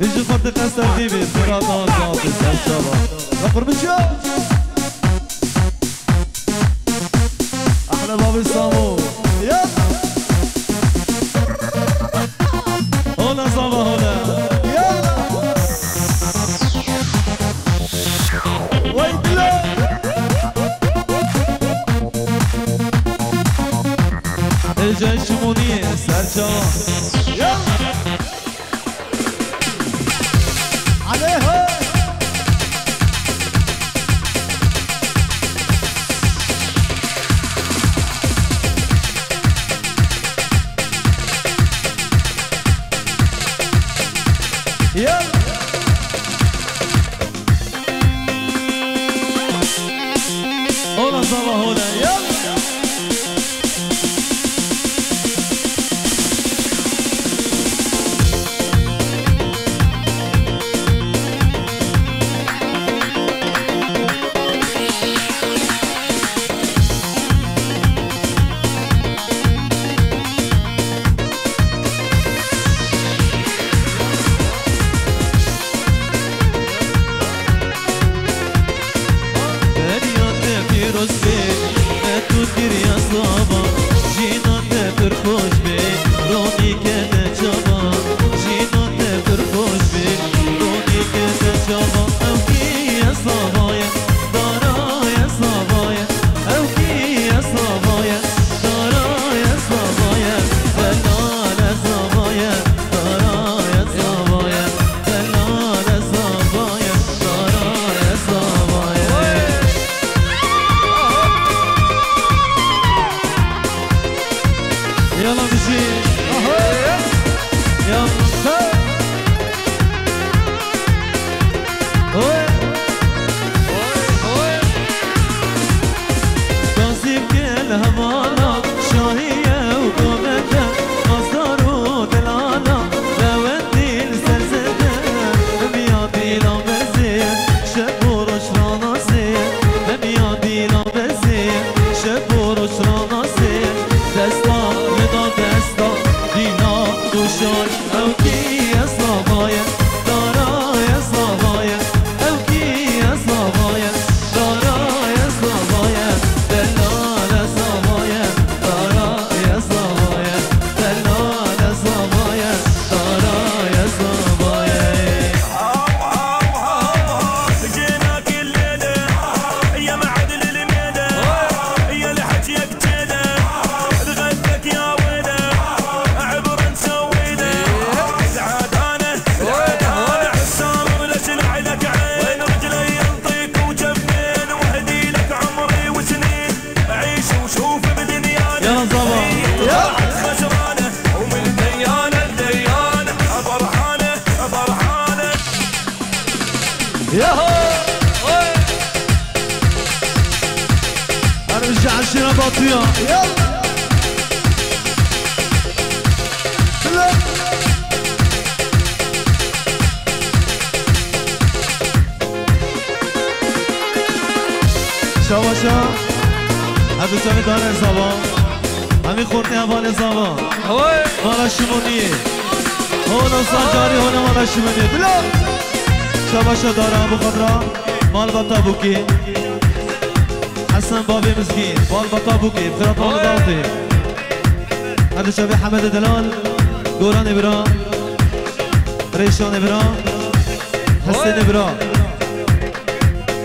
يجي فرد قصر ديبي فرات آزاد السرشابة نقر بشو أحلى بابي سامو يلا هولا صابا هولا يلا ويدلا الجيش منير سرشابة يلا عليها يلا هولا صبا هولا يلا ارجع الشرباطية يلا شواشا هدو سامي دار زبان همین خورتی اول زبان مالا شمونیه هونا سنجاری هونا مالا شمونیه بلا شواشا داره ابو خضرا مال بطا بوکی حسن بابي مسكين مال بطا بوکی فرات مال دالتي هدو شبه حمد دلال دوران ابرا ريشان ابرا حسن ابرا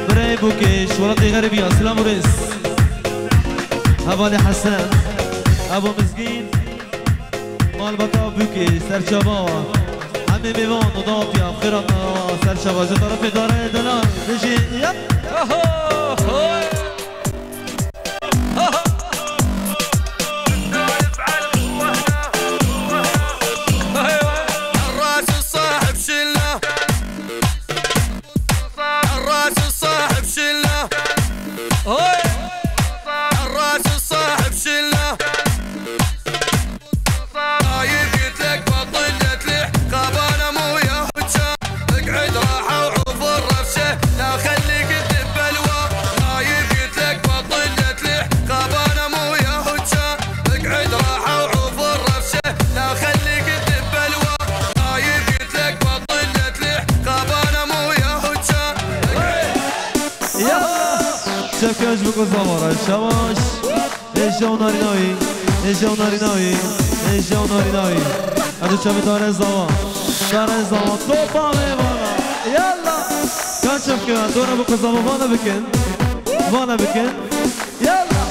برای بوکش ورقی غریبی اسلام و رس حوالی حسن ابو مسکین مال بطا بوکش سرچابا همه میوان و دافیا خیرات سرچابا جو طرف داره دلال بشین یپ اقعد راحة وعوف الرفشة لا خليك تدب الوا بکن زماره شواش ایشا و نارینایی ایشا و نارینایی ایشا و نارینایی ادو چه داره زمان تو پامه بالا یالا کانچم که دونه بکن زمان وانا بکن یالا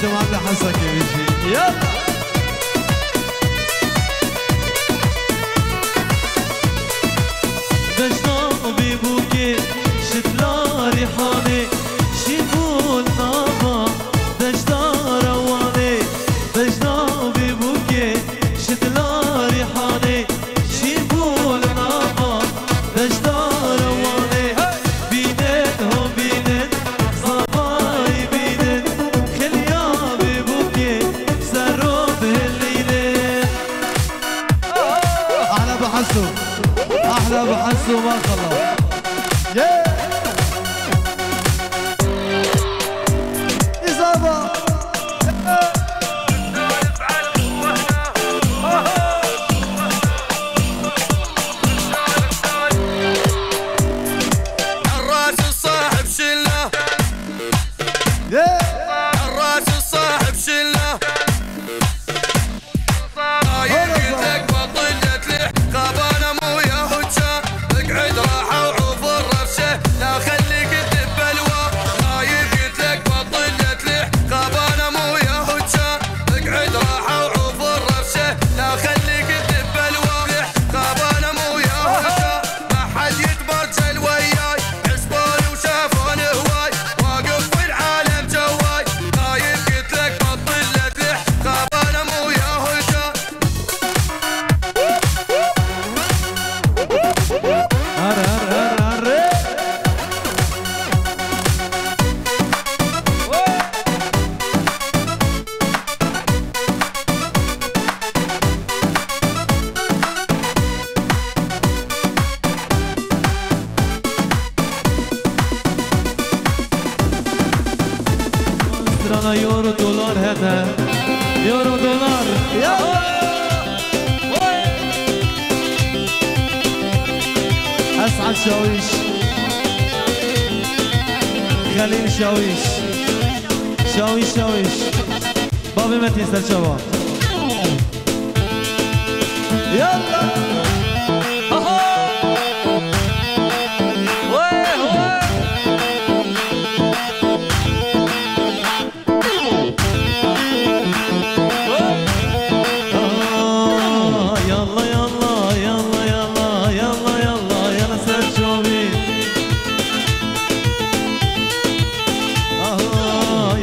جماعة الحسك يجي يلا بجنا بيبوكي شتلا ريحاني شيبول نابا بجنا رواني بجنا بيبوكي شتلا ريحاني شيبول نابا بجنا رواني بينت هم بينت صباي بينت احلى بحسه ما خلاص اصابه الراس الصاحب شله الراس الصاحب شله يورو دولار هذا يورو دولار اسعد شاويش خليل شاويش شاويش بابي ما تنسى شباب يلا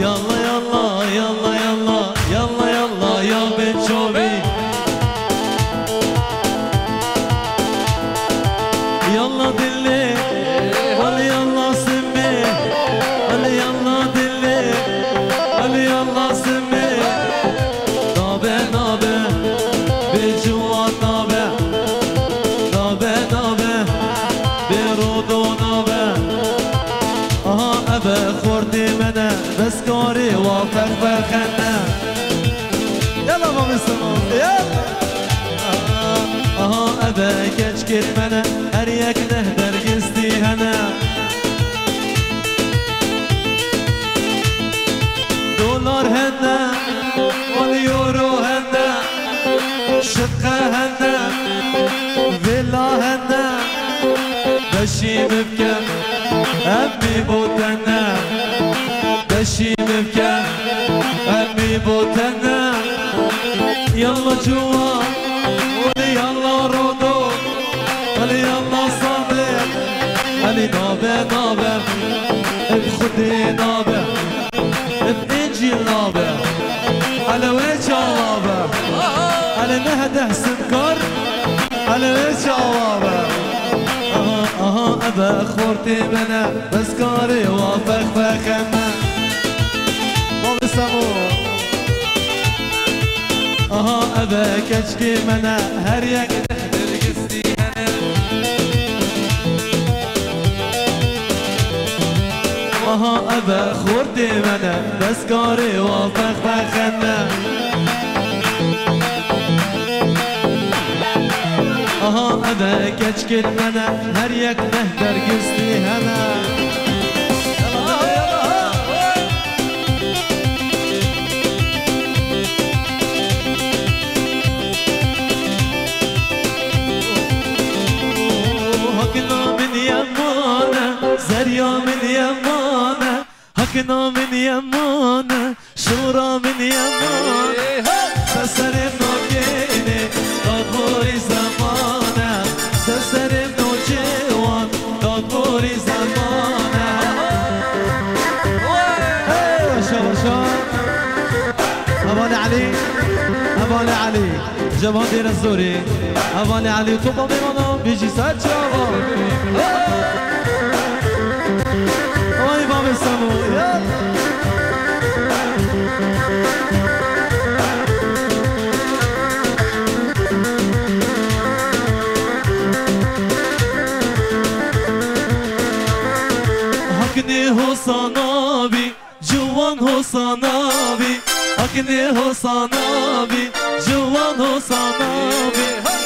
يلا أبا كشكت منا أريك نهدر قستي هنا دولار هنا واليورو هنا شقة هنا فيلا هنا بشيم بكم أمي بوتنا بشيم بكم أمي بوتنا يلا جوا ولي يلا رودو ولي يلا صابر ولي نابر نابر بخدي نابر بإنجيل نابر على وجه نابر على نهده سكر على وجه نابر أبا خورتي منا بس كاري وافق فخنا ما بسمو أبا كشكي منا هر يك نهدر قستي هنا أبا خورتي منا بس كاري وافق فخنا أبا كشكي منا هر يك نهدر قستي هنا زريا من يمانة هكنا من يمانة شورا من يمانة سسرم نوكيني دادبوري زمانة سسرم نوجيوان دادبوري زمانة شو أباني علي أباني علي جبان دير الزوري أباني علي طوبا بيمانا بيجي سات جوان Oy baba Samu ya Hakni Hasan abi Juvan Hasan abi Hakni Hasan abi Juvan Hasan abi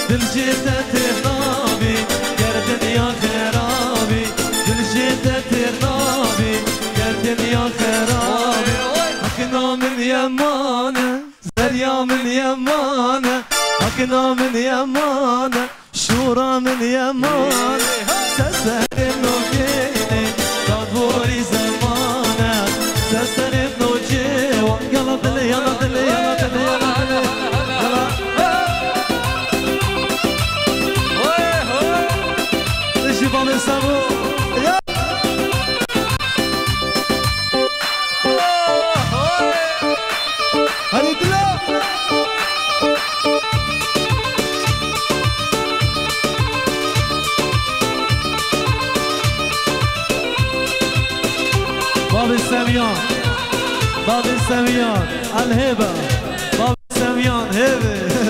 Dilcide ternabi Gerdin ya kherabi Dilcide ternabi Gerdin ya kherabi Hakna min yamana Zerya min yamana Hakna min yamana Shura min yamana Seserim nogini Dadburi zamana Seserim nojiwa Yalla dili yalla dili yalla dili yalla dili Deixa eu ver sabor باب السميان باب السميان الهبة باب السميان هبة يا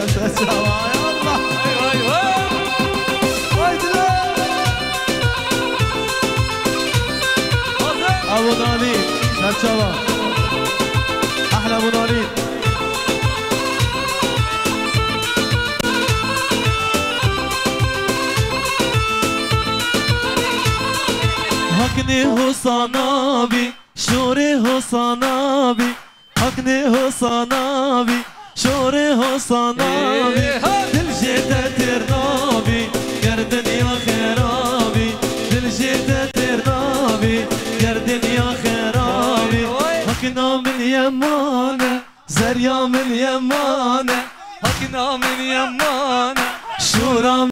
الله أبو نالين شرشبا أحلى أبو نالين Hakni Hasan abi Şore Hasan abi Hakni Hasan abi Şore Hasan abi Dilcide ternabi Gerdin ya kherabi Dilcide ternabi Gerdin ya kherabi Hakna min yamana Zerya min yamana Hakna min yamana Şura